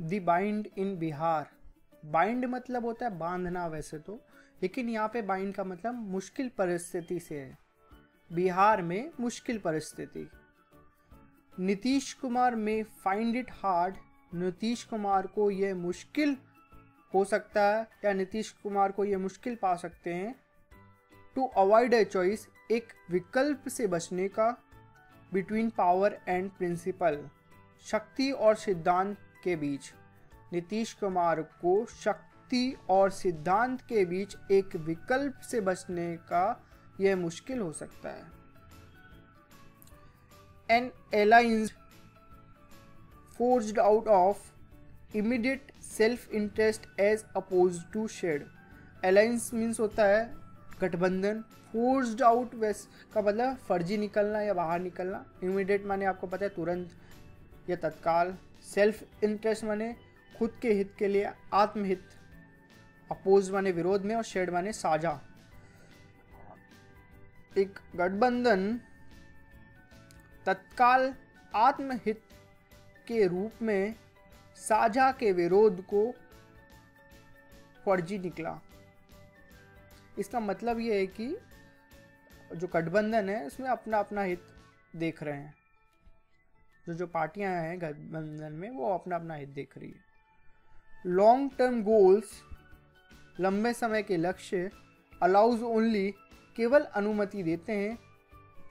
The bind in Bihar. Bind मतलब होता है बांधना वैसे तो, लेकिन यहाँ पे बाइंड का मतलब मुश्किल परिस्थिति से है। बिहार में मुश्किल परिस्थिति। नीतीश कुमार में find it hard. Nitish Kumar को ये मुश्किल हो सकता है या नीतीश कुमार को ये मुश्किल पा सकते हैं। टू अवॉइड ए चॉइस, एक विकल्प से बचने का। बिटवीन पावर एंड प्रिंसिपल, शक्ति और सिद्धांत के बीच। नीतीश कुमार को शक्ति और सिद्धांत के बीच एक विकल्प से बचने का यह मुश्किल हो सकता है। N alliance forged out of immediate self-interest as opposed to shared। Alliance means होता है गठबंधन। forged out का मतलब फर्जी निकलना या बाहर निकलना। immediate माने आपको पता है तुरंत या तत्काल। self interest माने खुद के हित के लिए, आत्महित। अपोज माने विरोध में और शेड माने साझा। एक गठबंधन तत्काल आत्महित के रूप में साझा के विरोध को फर्जी निकला। इसका मतलब ये है कि जो गठबंधन है उसमें अपना अपना हित देख रहे हैं। जो पार्टियां हैं गठबंधन में वो अपना अपना हित देख रही है। लॉन्ग टर्म गोल्स, लंबे समय के लक्ष्य। अलाउज ओनली, केवल अनुमति देते हैं।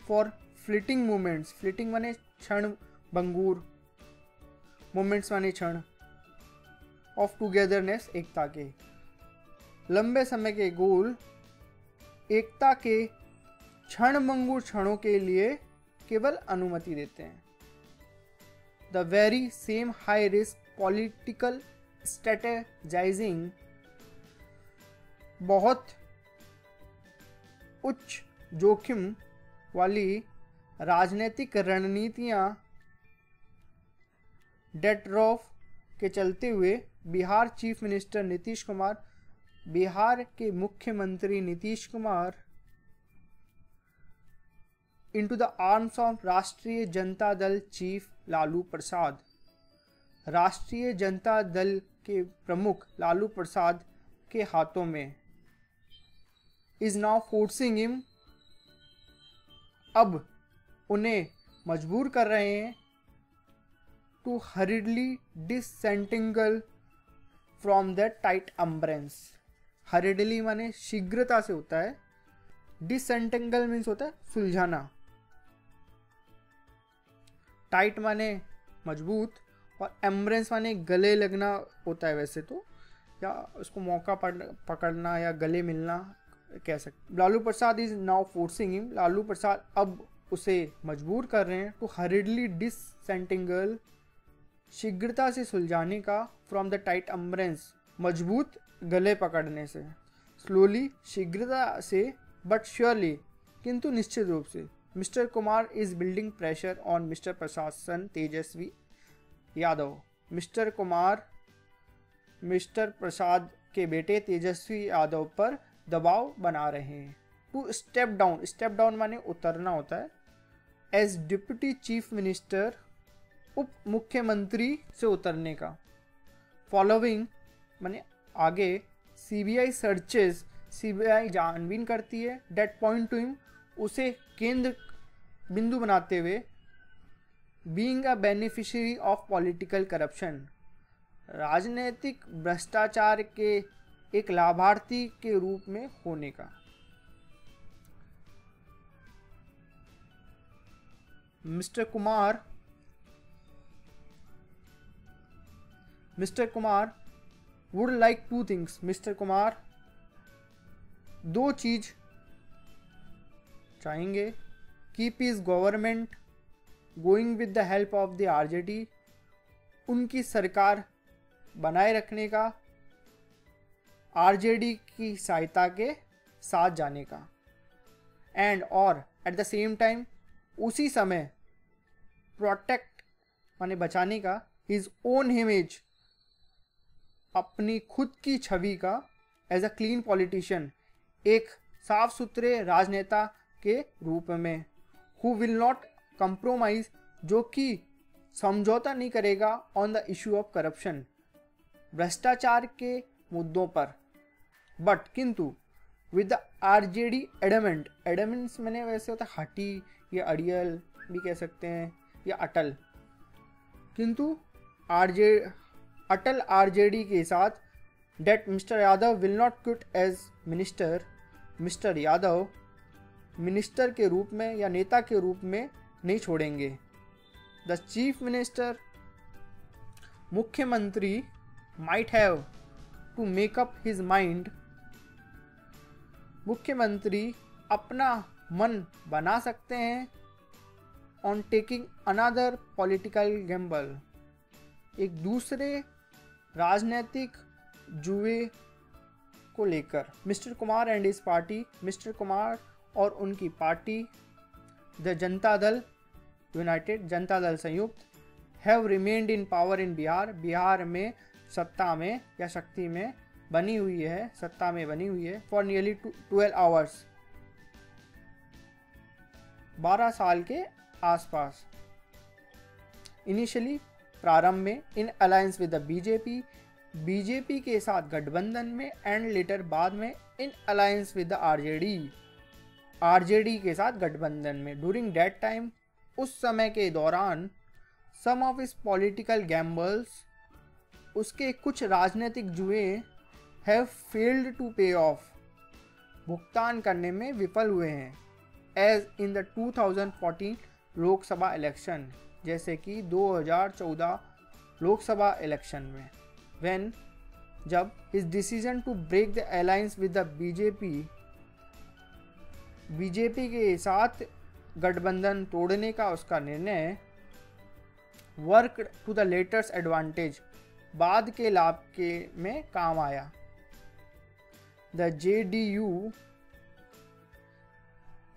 फॉर फ्लिटिंग मोमेंट्स, फ्लिटिंग माने क्षण भंगुर, मोमेंट्स माने क्षण। ऑफ टुगेदरनेस, एकता के। लंबे समय के गोल एकता के क्षण भंगुर क्षणों के लिए केवल अनुमति देते हैं। The very same high risk political strategising, बहुत उच्च जोखिम वाली राजनीतिक रणनीतियां डेट्रॉफ के चलते हुए बिहार चीफ मिनिस्टर नीतीश कुमार, बिहार के मुख्यमंत्री Nitish Kumar into the arms of राष्ट्रीय जनता दल चीफ लालू प्रसाद, राष्ट्रीय जनता दल के प्रमुख लालू प्रसाद के हाथों में। इज नाउ फोर्सिंग हिम, अब उन्हें मजबूर कर रहे हैं। To hurriedly disentangle from the tight embrace. Hurriedly माने शीघ्रता से होता है। डिसेंटिंगल मीन्स होता है सुलझाना। टाइट माने मजबूत और एम्ब्रेंस माने गले लगना होता है वैसे तो, या उसको मौका पकड़ना या गले मिलना कह सकते। Lalu Prasad is now forcing him, Lalu Prasad अब उसे मजबूर कर रहे हैं। टू हरिडली डिसेंटिंगल, शीघ्रता से सुलझाने का। फ्रॉम द टाइट अम्ब्रेंस, मजबूत गले पकड़ने से। स्लोली, शीघ्रता से। बट श्योरली, किंतु निश्चित रूप से। Mister Kumar is building pressure on mister प्रशासन तेजस्वी यादव। मिस्टर कुमार मिस्टर प्रसाद के बेटे तेजस्वी यादव पर दबाव बना रहे हैं। To step down, step down माने उतरना होता है। एज डिप्टी चीफ मिनिस्टर, उप मुख्यमंत्री से उतरने का। फॉलोइंग माने आगे। सीबीआई सर्चेस, सीबीआई जानबीन करती है। डेट पॉइंट टू हिम, उसे केंद्र बिंदु बनाते हुए। Being a beneficiary of political corruption, राजनीतिक भ्रष्टाचार के एक लाभार्थी के रूप में होने का। Mister Kumar would like two things. Mister Kumar दो चीज चाहेंगे। Keep his government going with the help of the RJD, उनकी सरकार बनाए रखने का आरजेडी की सहायता के साथ जाने का। एंड और एट द सेम टाइम, उसी समय प्रोटेक्ट माने बचाने का। हिज ओन इमेज, अपनी खुद की छवि का। एज अ क्लीन पॉलिटिशियन, एक साफ सुथरे राजनेता के रूप में। हु विल नॉट कंप्रोमाइज, जो कि समझौता नहीं करेगा on the issue of corruption, भ्रष्टाचार के मुद्दों पर, बट किंतु विद द आरजेडी एडमेंट, एडमेंट्स मैंने वैसे होता है हटी या अड़ियल भी कह सकते हैं या अटल, किंतु अटल आरजेडी के साथ that mister Yadav will not quit as minister, mister Yadav minister के रूप में या नेता के रूप में नहीं छोड़ेंगे। द चीफ मिनिस्टर, मुख्यमंत्री might have to make up his mind, मुख्यमंत्री अपना मन बना सकते हैं on taking another political gamble, एक दूसरे राजनीतिक जुए को लेकर। Mister Kumar and his party, mister Kumar और उनकी party the Janata Dal United, Janata Dal संयुक्त, have remained in power in Bihar, Bihar में सत्ता में या शक्ति में बनी हुई है, सत्ता में बनी हुई है फॉर नियरली 12 आवर्स, 12 साल के आसपास। इनिशियली प्रारंभ में इन alliance with the BJP, BJP के साथ गठबंधन में, एंड लेटर बाद में इन alliance with the RJD, RJD के साथ गठबंधन में। ड्यूरिंग दैट टाइम, उस समय के दौरान, some of his political gambles, उसके कुछ राजनीतिक जुए have failed to pay off, भुगतान करने में विफल हुए हैं, as in the 2014 Lok Sabha election, जैसे कि 2014 लोकसभा इलेक्शन में। व्हेन, जब his decision to break the alliance with the BJP, BJP के साथ गठबंधन तोड़ने का उसका निर्णय, work to the latter's advantage, बाद के लाभ के में काम आया। The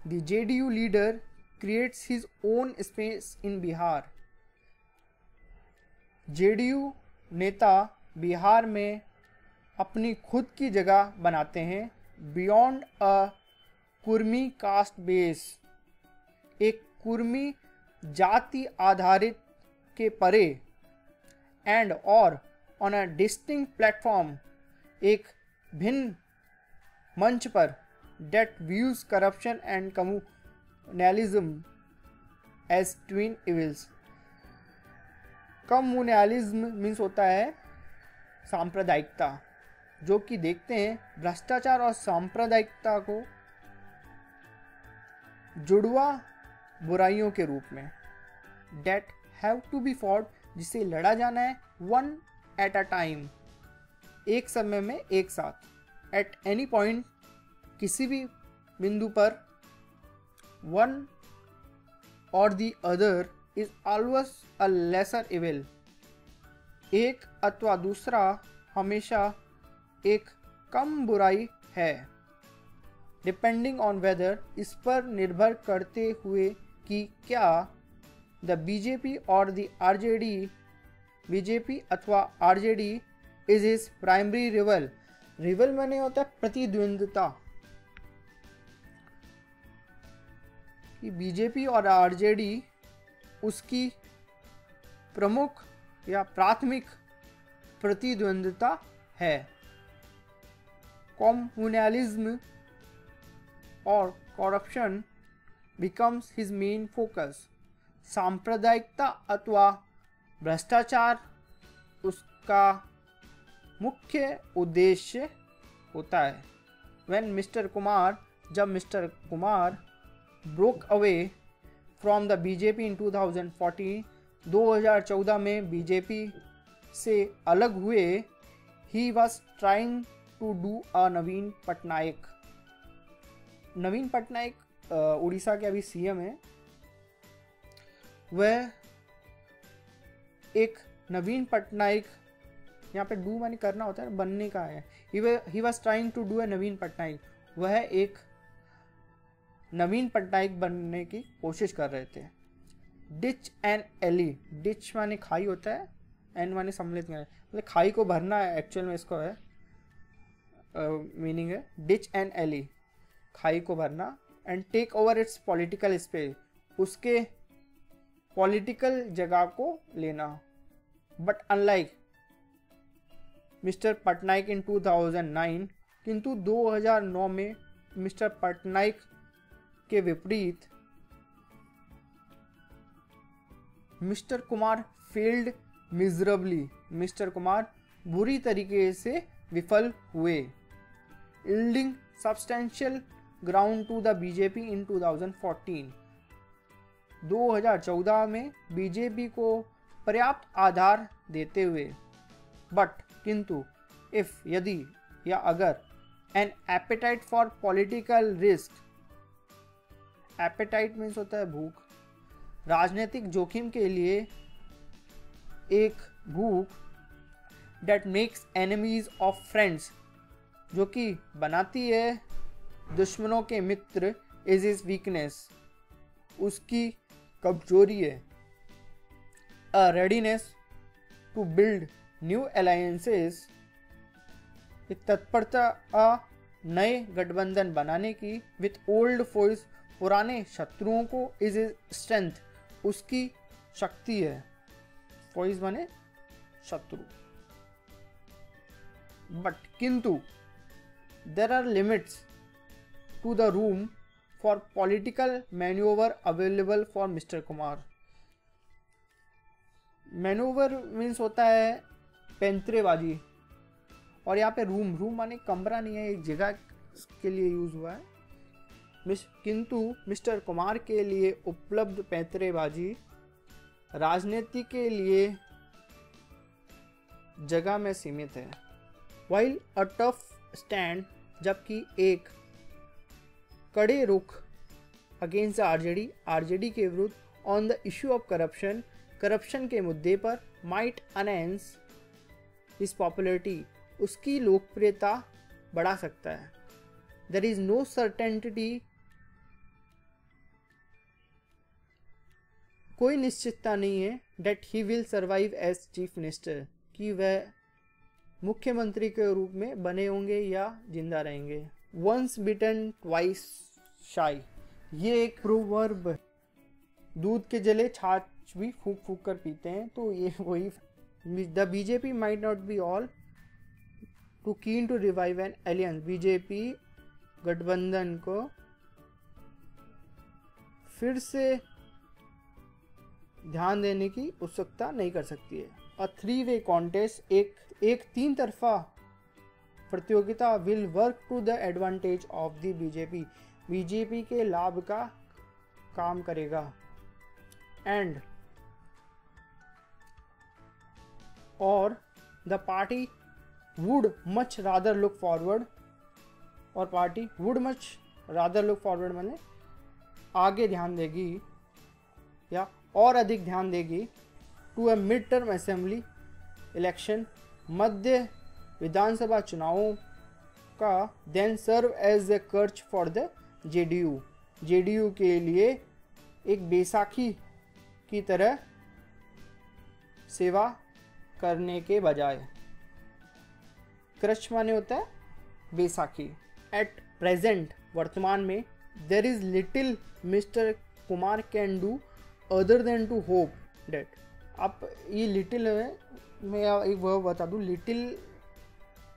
JDU leader creates his own space in Bihar, JDU नेता बिहार में अपनी खुद की जगह बनाते हैं, beyond a Kurmi caste base, एक कुर्मी जाति आधारित के परे, एंड और ऑन अ डिस्टिंक्ट प्लेटफॉर्म, एक भिन्न मंच पर, that views corruption and communalism as twin evils. Communalism means होता है सांप्रदायिकता, जो कि देखते हैं भ्रष्टाचार और सांप्रदायिकता को जुड़वा बुराइयों के रूप में। That have to be fought, जिसे लड़ा जाना है, वन एट अ टाइम, एक समय में एक साथ, एट एनी पॉइंट, किसी भी बिंदु पर, वन और the other is always a lesser evil, एक अथवा दूसरा हमेशा एक कम बुराई है। डिपेंडिंग ऑन वेदर, इस पर निर्भर करते हुए कि क्या द बीजेपी और द आरजेडी, बीजेपी अथवा RJD is his primary reveal, reveal माने होता है प्रतिद्वंद्विता, कि बीजेपी और आरजेडी उसकी प्रमुख या प्राथमिक प्रतिद्वंद्विता है। कम्युनलिज्म और corruption becomes his main focus, सांप्रदायिकता अथवा भ्रष्टाचार उसका मुख्य उद्देश्य होता है। व्हेन मिस्टर कुमार, जब mister Kumar broke away from the BJP in 2014, 2014 में बीजेपी से अलग हुए, he was trying to do a Naveen Patnaik, Naveen Patnaik Orissa के अभी सीएम है, वह एक नवीन पटनायक, यहाँ पे डू माने करना होता है, बनने का है, he was trying to do a Naveen Patnaik, वह एक नवीन पटनायक बनने की कोशिश कर रहे थे। डिच एंड एली, डिच माने खाई होता है, एंड माने सम्मिलित में, मतलब खाई को भरना है, एक्चुअल में इसको है मीनिंग है डिच एंड एली, खाई को भरना, and take over its political space, उसके पॉलिटिकल जगह को लेना। But unlike mister Patnaik in 2009, किंतु 2009 में मिस्टर पटनायक के विपरीत mister Kumar failed miserably, mister Kumar बुरी तरीके से विफल हुए, yielding substantial ground to the BJP in 2014। 2014 में बीजेपी को पर्याप्त आधार देते हुए, बट किंतु इफ यदि या अगर an appetite for political risk, appetite means होता है भूख, राजनीतिक जोखिम के लिए एक भूख, that makes enemies of friends, जो कि बनाती है दुश्मनों के मित्र, इज इज वीकनेस, उसकी कमजोरी है। A readiness to build new alliances, एक तत्परता नए गठबंधन बनाने की, विथ ओल्ड फोर्स, पुराने शत्रुओं को, इज इज स्ट्रेंथ, उसकी शक्ति है। फोर्स माने शत्रु। बट किंतु there are limits to the room for political manoeuvre available for mister Kumar. Manoeuvre means होता है पैंतरेबाजी, और यहाँ पे रूम माने कमरा नहीं है, एक जगह के लिए यूज हुआ है। किंतु मिस्टर कुमार के लिए उपलब्ध पैंतरेबाजी राजनीति के लिए जगह में सीमित है। वाइल अ टफ स्टैंड, जबकि एक कड़े रुख अगेंस्ट आरजेडी, आरजेडी के विरुद्ध, on the issue of corruption, corruption के मुद्दे पर, माइट अनहेंस इस पॉपुलरिटी, उसकी लोकप्रियता बढ़ा सकता है। देयर इज नो सर्टेनिटी, कोई निश्चितता नहीं है, that he will survive as chief minister, कि वह मुख्यमंत्री के रूप में बने होंगे या जिंदा रहेंगे। वंस बिटन ट्वाइस शाई, ये एक प्रोवर्ब, दूध के जले छाछ भी फूक फूक कर पीते हैं, तो ये वही। The BJP might not be all too keen to revive an alliance, BJP गठबंधन को फिर से ध्यान देने की उत्सुकता नहीं कर सकती है। अ थ्री वे कॉन्टेस्ट, एक तीन तरफा प्रतियोगिता, will work to the advantage of the BJP, BJP के लाभ का काम करेगा। एंड और the party would much rather look forward, और party would much rather look forward माने आगे ध्यान देगी या और अधिक ध्यान देगी, to a mid term assembly election, मध्य विधानसभा चुनावों का, than serve as a crutch for the JDU, JDU के लिए एक बैसाखी की तरह सेवा करने के बजाय। क्रच माने होता है बैसाखी। एट प्रेजेंट, वर्तमान में, there is little mister Kumar can do other than to hope that, आप ये लिटिल है, मैं एक वर्ब बता दूँ, लिटिल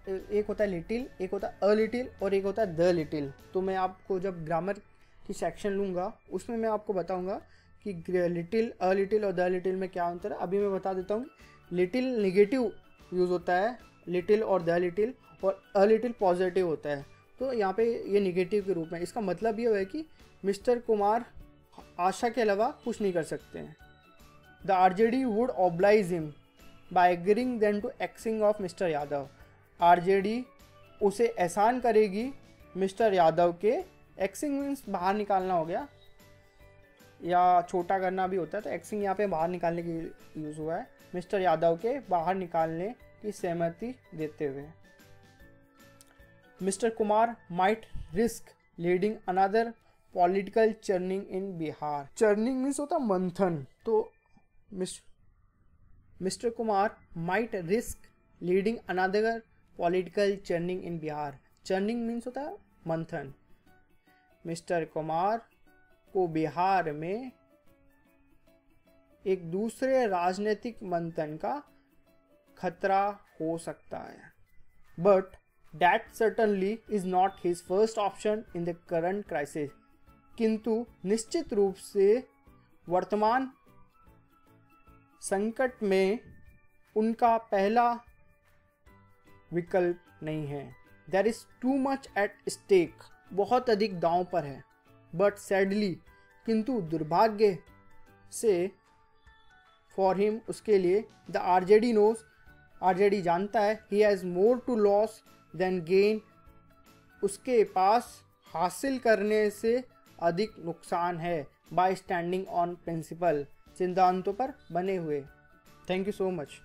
एक होता है लिटिल, एक होता है अ लिटिल और एक होता है द लिटिल। तो मैं आपको जब ग्रामर की सेक्शन लूँगा उसमें मैं आपको बताऊँगा कि लिटिल, अ लिटिल और द लिटिल में क्या अंतर है। अभी मैं बता देता हूँ, लिटिल नेगेटिव यूज़ होता है लिटिल और द लिटिल, और अ लिटिल पॉजिटिव होता है। तो यहाँ पे ये नेगेटिव के रूप में, इसका मतलब ये है कि मिस्टर कुमार आशा के अलावा कुछ नहीं कर सकते हैं। The RJD would oblige him by agreeing then to axing of mister Yadav, RJD उसे एहसान करेगी मिस्टर यादव के, एक्सिंग मीन्स बाहर निकालना हो गया या छोटा करना भी होता है, तो एक्सिंग यहाँ पे बाहर निकालने के लिए यूज़ हुआ है, मिस्टर यादव के बाहर निकालने की सहमति देते हुए। Mister Kumar might risk leading another political churning in Bihar, churning means होता मंथन, तो mister Kumar might risk leading another political churning in Bihar, churning means होता है मंथन। मिस्टर कुमार को बिहार में एक दूसरे राजनीतिक मंथन का खतरा हो सकता है। But that certainly is not his first option in the current crisis. किंतु निश्चित रूप से वर्तमान संकट में उनका पहला विकल्प नहीं है। There is too much at stake, बहुत अधिक दांव पर है। बट सैडली, किंतु दुर्भाग्य से फॉर हिम, उसके लिए, द आरजेडी नोज, आरजेडी जानता है, he has more to lose than gain, उसके पास हासिल करने से अधिक नुकसान है। बाय स्टैंडिंग ऑन प्रिंसिपल, सिद्धांतों पर बने हुए। Thank you so much.